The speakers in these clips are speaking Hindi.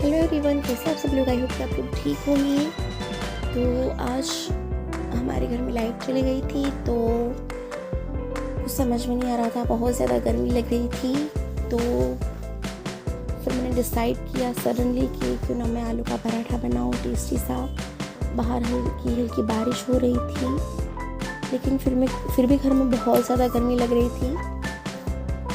हेलो एवरीवन, कैसे आप सब लोग। आई होप कि आप लोग ठीक होंगे। तो आज हमारे घर में लाइट चली गई थी, तो कुछ समझ में नहीं आ रहा था, बहुत ज़्यादा गर्मी लग रही थी। तो फिर मैंने डिसाइड किया सडनली कि क्यों ना मैं आलू का पराठा बनाऊँ टेस्टी सा। बाहर हल्की हल्की बारिश हो रही थी, लेकिन फिर भी घर में बहुत ज़्यादा गर्मी लग रही थी।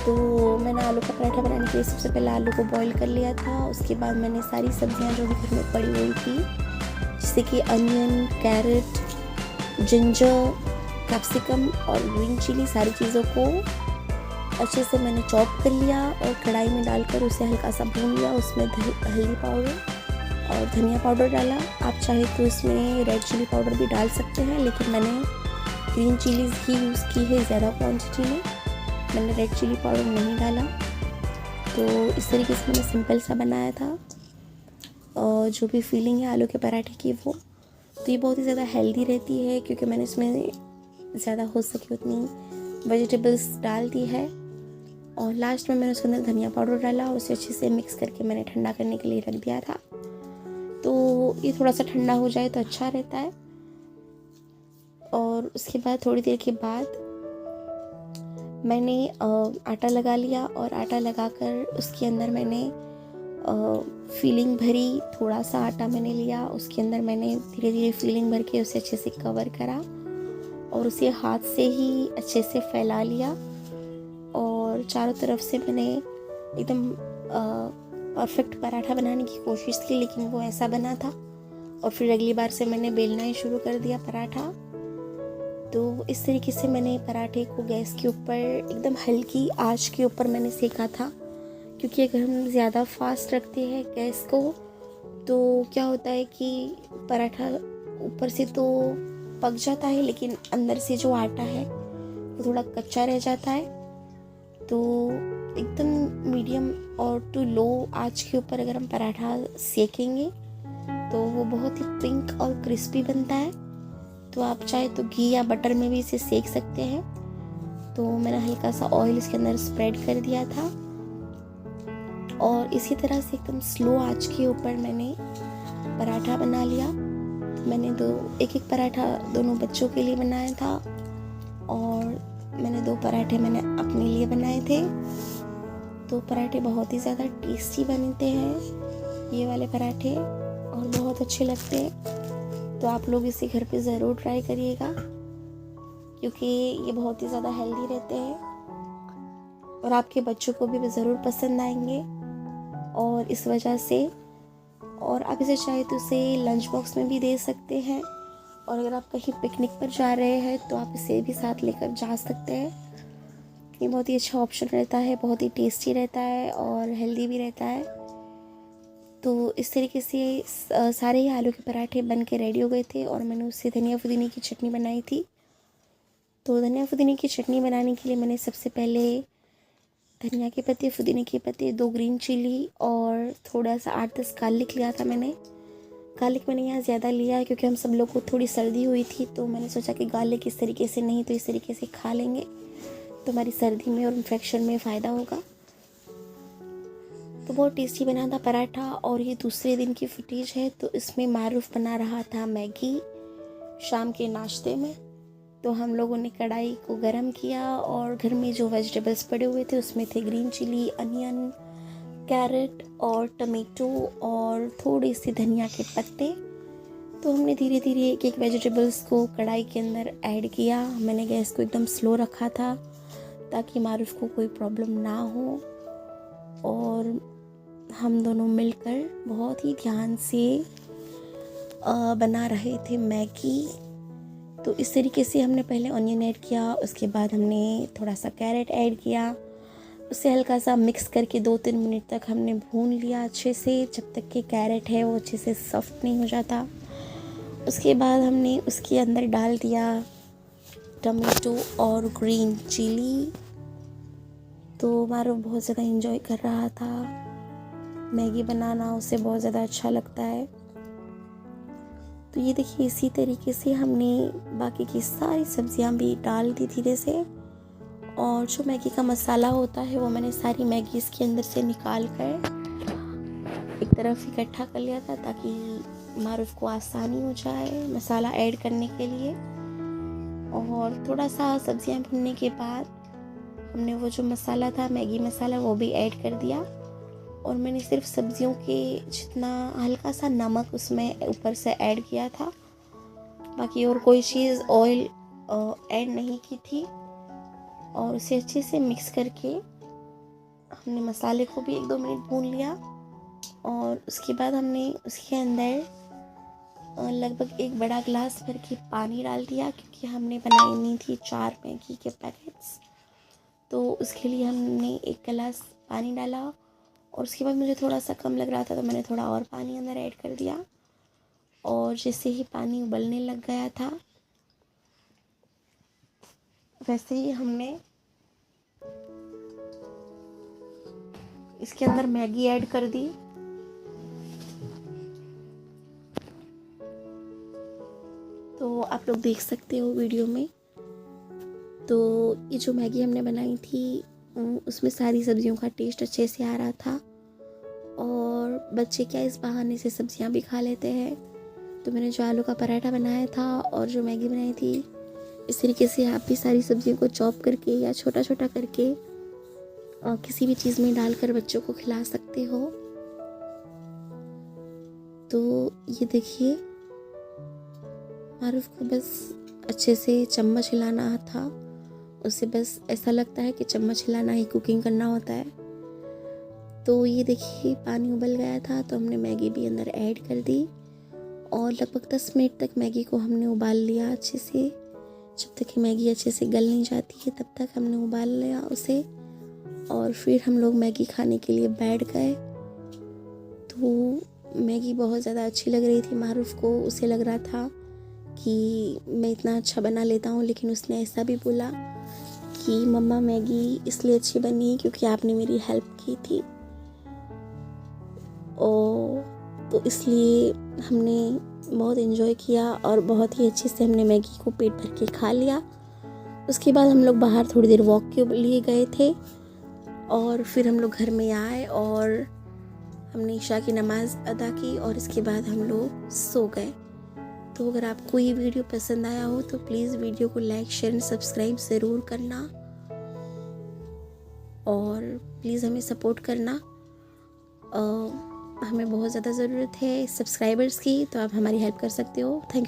तो मैंने आलू का पराठा बनाने के लिए सबसे पहले आलू को बॉईल कर लिया था। उसके बाद मैंने सारी सब्जियां जो भी घर में पड़ी हुई थी, जैसे कि अनियन, कैरेट, जिंजर, कैप्सिकम और ग्रीन चिली, सारी चीज़ों को अच्छे से मैंने चॉप कर लिया और कढ़ाई में डालकर उसे हल्का सा भून लिया। उसमें हल्दी पाउडर और धनिया पाउडर डाला। आप चाहे तो इसमें रेड चिली पाउडर भी डाल सकते हैं, लेकिन मैंने ग्रीन चिलीज़ ही यूज़ की है ज़्यादा क्वान्टिटी में। मैंने रेड चिली पाउडर नहीं डाला। तो इस तरीके से मैंने सिंपल सा बनाया था। और जो भी फीलिंग है आलू के पराठे की, वो तो ये बहुत ही ज़्यादा हेल्दी रहती है, क्योंकि मैंने इसमें ज़्यादा हो सके उतनी वेजिटेबल्स डाल दी है। और लास्ट में मैंने उसके अंदर धनिया पाउडर डाला और उसे अच्छे से मिक्स करके मैंने ठंडा करने के लिए रख दिया था। तो ये थोड़ा सा ठंडा हो जाए तो अच्छा रहता है। और उसके बाद थोड़ी देर के बाद मैंने आटा लगा लिया और आटा लगाकर उसके अंदर मैंने फीलिंग भरी। थोड़ा सा आटा मैंने लिया, उसके अंदर मैंने धीरे धीरे फीलिंग भर के उसे अच्छे से कवर करा और उसे हाथ से ही अच्छे से फैला लिया। और चारों तरफ से मैंने एकदम परफेक्ट पराठा बनाने की कोशिश की, लेकिन वो ऐसा बना था। और फिर अगली बार से मैंने बेलना ही शुरू कर दिया पराठा। तो इस तरीके से मैंने पराठे को गैस के ऊपर एकदम हल्की आंच के ऊपर मैंने सेका था, क्योंकि अगर हम ज़्यादा फास्ट रखते हैं गैस को तो क्या होता है कि पराठा ऊपर से तो पक जाता है, लेकिन अंदर से जो आटा है वो थोड़ा कच्चा रह जाता है। तो एकदम मीडियम और टू लो आंच के ऊपर अगर हम पराठा सेकेंगे तो वो बहुत ही पिंक और क्रिस्पी बनता है। तो आप चाहे तो घी या बटर में भी इसे सेक सकते हैं। तो मैंने हल्का सा ऑयल इसके अंदर स्प्रेड कर दिया था और इसी तरह से एकदम स्लो आंच के ऊपर मैंने पराठा बना लिया। तो मैंने एक पराठा दोनों बच्चों के लिए बनाया था और मैंने 2 पराठे मैंने अपने लिए बनाए थे। तो पराठे बहुत ही ज़्यादा टेस्टी बनते हैं ये वाले पराठे, और बहुत अच्छे लगते हैं। तो आप लोग इसे घर पे ज़रूर ट्राई करिएगा, क्योंकि ये बहुत ही ज़्यादा हेल्दी रहते हैं और आपके बच्चों को भी ज़रूर पसंद आएंगे। और इस वजह से, और आप इसे चाहे तो इसे लंच बॉक्स में भी दे सकते हैं। और अगर आप कहीं पिकनिक पर जा रहे हैं तो आप इसे भी साथ लेकर जा सकते हैं। ये बहुत ही अच्छा ऑप्शन रहता है, बहुत ही टेस्टी रहता है और हेल्दी भी रहता है। तो इस तरीके से सारे ही आलू के पराठे बन के रेडी हो गए थे और मैंने उससे धनिया पुदीने की चटनी बनाई थी। तो धनिया पुदीने की चटनी बनाने के लिए मैंने सबसे पहले धनिया के पत्ते, पुदीने के पत्ते, 2 ग्रीन चिली और थोड़ा सा 8-10 गार्लिक लिया था मैंने। गार्लिक मैंने यहाँ ज़्यादा लिया है क्योंकि हम सब लोग को थोड़ी सर्दी हुई थी, तो मैंने सोचा कि गार्लिक इस तरीके से नहीं तो इस तरीके से खा लेंगे तो हमारी सर्दी में और इन्फेक्शन में फ़ायदा होगा। तो बहुत टेस्टी बना था पराठा। और ये दूसरे दिन की फुटेज है। तो इसमें मारूफ बना रहा था मैगी शाम के नाश्ते में। तो हम लोगों ने कढ़ाई को गरम किया और घर में जो वेजिटेबल्स पड़े हुए थे उसमें थे ग्रीन चिली, अनियन, कैरेट और टमेटो और थोड़े से धनिया के पत्ते। तो हमने धीरे धीरे एक एक वेजिटेबल्स को कढ़ाई के अंदर ऐड किया। मैंने गैस को एकदम स्लो रखा था ताकि मारूफ को कोई प्रॉब्लम ना हो। और हम दोनों मिलकर बहुत ही ध्यान से बना रहे थे मैगी। तो इस तरीके से हमने पहले ऑनियन ऐड किया, उसके बाद हमने थोड़ा सा कैरेट ऐड किया, उसे हल्का सा मिक्स करके 2-3 मिनट तक हमने भून लिया अच्छे से, जब तक कि कैरेट है वो अच्छे से सॉफ्ट नहीं हो जाता। उसके बाद हमने उसके अंदर डाल दिया टमेटो और ग्रीन चिली। तो मारो बहुत ज़्यादा एंजॉय कर रहा था मैगी बनाना, उसे बहुत ज़्यादा अच्छा लगता है। तो ये देखिए, इसी तरीके से हमने बाकी की सारी सब्जियां भी डाल दी धीरे से। और जो मैगी का मसाला होता है वो मैंने सारी मैगी इसके अंदर से निकाल कर एक तरफ इकट्ठा कर लिया था ताकि मारूफ को आसानी हो जाए मसाला ऐड करने के लिए। और थोड़ा सा सब्जियां भुनने के बाद हमने वो जो मसाला था मैगी मसाला वो भी ऐड कर दिया। और मैंने सिर्फ सब्जियों के जितना हल्का सा नमक उसमें ऊपर से ऐड किया था, बाकी और कोई चीज़ ऑयल ऐड नहीं की थी। और उसे अच्छे से मिक्स करके हमने मसाले को भी 1-2 मिनट भून लिया। और उसके बाद हमने उसके अंदर लगभग 1 बड़ा गिलास भर के पानी डाल दिया, क्योंकि हमने बनाई नहीं थी 4 मैगी के पैकेट्स, तो उसके लिए हमने 1 गिलास पानी डाला। और उसके बाद मुझे थोड़ा सा कम लग रहा था तो मैंने थोड़ा और पानी अंदर ऐड कर दिया। और जैसे ही पानी उबलने लग गया था वैसे ही हमने इसके अंदर मैगी ऐड कर दी। तो आप लोग देख सकते हो वीडियो में। तो ये जो मैगी हमने बनाई थी उसमें सारी सब्जियों का टेस्ट अच्छे से आ रहा था। और बच्चे क्या इस बहाने से सब्जियां भी खा लेते हैं। तो मैंने जो आलू का पराठा बनाया था और जो मैगी बनाई थी, इस तरीके से आप भी सारी सब्जियों को चॉप करके या छोटा छोटा करके किसी भी चीज़ में डालकर बच्चों को खिला सकते हो। तो ये देखिए, मारूफ को बस अच्छे से चम्मच हिलाना था। उसे बस ऐसा लगता है कि चम्मच हिलाना ही कुकिंग करना होता है। तो ये देखिए पानी उबल गया था तो हमने मैगी भी अंदर ऐड कर दी। और लगभग 10 मिनट तक मैगी को हमने उबाल लिया अच्छे से। जब तक कि मैगी अच्छे से गल नहीं जाती है तब तक हमने उबाल लिया उसे। और फिर हम लोग मैगी खाने के लिए बैठ गए। तो मैगी बहुत ज़्यादा अच्छी लग रही थी मारूफ को। उसे लग रहा था कि मैं इतना अच्छा बना लेता हूँ, लेकिन उसने ऐसा भी बोला कि मम्मा मैगी इसलिए अच्छी बनी क्योंकि आपने मेरी हेल्प की थी। तो इसलिए हमने बहुत इन्जॉय किया और बहुत ही अच्छे से हमने मैगी को पेट भर के खा लिया। उसके बाद हम लोग बाहर थोड़ी देर वॉक के लिए गए थे और फिर हम लोग घर में आए और हमने ईशा की नमाज़ अदा की और इसके बाद हम लोग सो गए। तो अगर आपको ये वीडियो पसंद आया हो तो प्लीज़ वीडियो को लाइक शेयर एंड सब्सक्राइब ज़रूर करना और प्लीज़ हमें सपोर्ट करना। हमें बहुत ज़्यादा ज़रूरत है सब्सक्राइबर्स की, तो आप हमारी हेल्प कर सकते हो। Thank you.